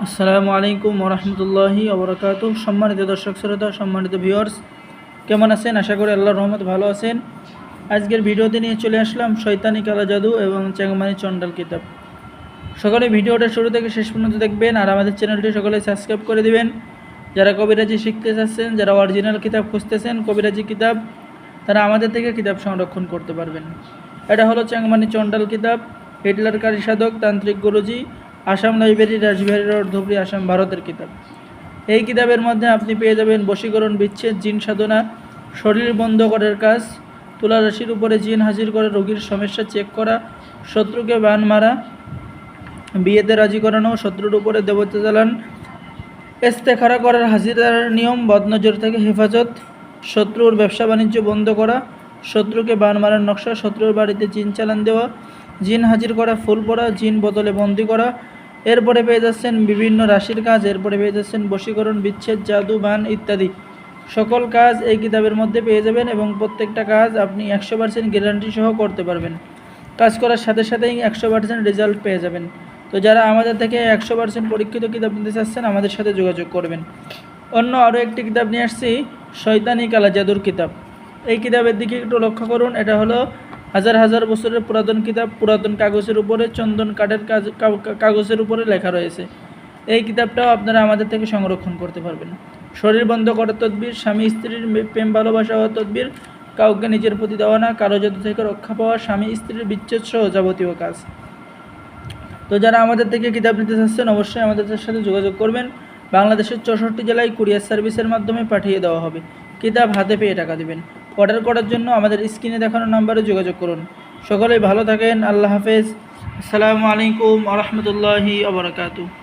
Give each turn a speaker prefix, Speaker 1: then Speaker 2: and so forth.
Speaker 1: আসসালামু আলাইকুম ওরহমতুল্লাহি ওবরাকাতুহ। সম্মানিত দর্শক শ্রোতা, সম্মানিত ভিউয়ার্স, কেমন আছেন? আশা করি আল্লাহর রহমত ভালো আছেন। আজকের ভিডিওতে নিয়ে চলে আসলাম শয়তানি কালা জাদু এবং চ্যাংমানি চণ্ডাল কিতাব। সকলে ভিডিওটা শুরু থেকে শেষ পর্যন্ত দেখবেন আর আমাদের চ্যানেলটি সকলে সাবস্ক্রাইব করে দিবেন। যারা কবিরাজি শিখতে চাচ্ছেন, যারা অরিজিনাল কিতাব খুঁজতেছেন কবিরাজি কিতাব, তারা আমাদের থেকে কিতাব সংরক্ষণ করতে পারবেন। এটা হলো চ্যাংমানি চণ্ডাল কিতাব, হিটলার কারি সাধক, তান্ত্রিক গুরুজি, আসাম লাইব্রেরি, রাজবিহারী রোড, ধুবড়ী, আসাম, ভারতের কিতাব। এই কিতাবের মধ্যে আপনি পেয়ে যাবেন বশীকরণ, বিচ্ছেদ, জিন সাধনা, শরীর বন্ধ করার কাজ, তুলা রাশির উপরে জিন হাজির করে রোগীর সমস্যা চেক করা, শত্রুকে বান মারা, বিয়েতে রাজি করানো, শত্রুর উপরে দেবতা জ্বালান, ইস্তেখারা করার হাজিরার নিয়ম, বদনজর থেকে হেফাজত, শত্রুর ব্যবসা বাণিজ্য বন্ধ করা, শত্রুকে বান মারার নকশা, শত্রুর বাড়িতে জিন চালান দেওয়া, জিন হাজির করা, ফুল পড়া, জিন বোতলে বন্দি করা। এরপরে পেয়ে যাচ্ছেন বিভিন্ন রাশির কাজ, এরপরে পেয়ে যাচ্ছেন বশীকরণ, বিচ্ছেদ, জাদু, বান ইত্যাদি সকল কাজ এই কিতাবের মধ্যে পেয়ে যাবেন এবং প্রত্যেকটা কাজ আপনি 100% গ্যারান্টি সহ করতে পারবেন। কাজ করার সাথে সাথেই 100% রেজাল্ট পেয়ে যাবেন। তো যারা আমাদের থেকে 100% পরীক্ষিত কিতাব নিতে চাচ্ছেন আমাদের সাথে যোগাযোগ করবেন। অন্য আরও একটি কিতাব নিয়ে আসছি, শয়তানি কালা জাদুর কিতাব। এই কিতাবের দিকে একটু লক্ষ্য করুন। এটা হলো হাজার হাজার বছরের পুরাতন কিতাব, পুরাতন কাগজের উপরে, চন্দন কাঠের কাগজের উপরে লেখা রয়েছে। এই কিতাবটাও আপনারা আমাদের থেকে সংরক্ষণ করতে পারবেন। শরীর বন্ধ করার তদবির, স্বামী স্ত্রীর প্রেম ভালোবাসা হওয়ার তদবির, কাউকে নিজের প্রতি দেওয়া না, কারো জাদু থেকে রক্ষা পাওয়া, স্বামী স্ত্রীর বিচ্ছেদ সহ যাবতীয় কাজ। তো যারা আমাদের থেকে কিতাব নিতে চাচ্ছেন অবশ্যই আমাদের সাথে যোগাযোগ করবেন। বাংলাদেশের 64 জেলায় কুরিয়ার সার্ভিসের মাধ্যমে পাঠিয়ে দেওয়া হবে। কিতাব হাতে পেয়ে টাকা দিবেন। অর্ডার করার জন্য আমাদের স্ক্রিনে দেখানো নাম্বারে যোগাযোগ করুন। সকলেই ভালো থাকেন। আল্লাহ হাফেজ। আসসালামু আলাইকুম ওয়া রাহমাতুল্লাহি ওয়া বারাকাতুহু।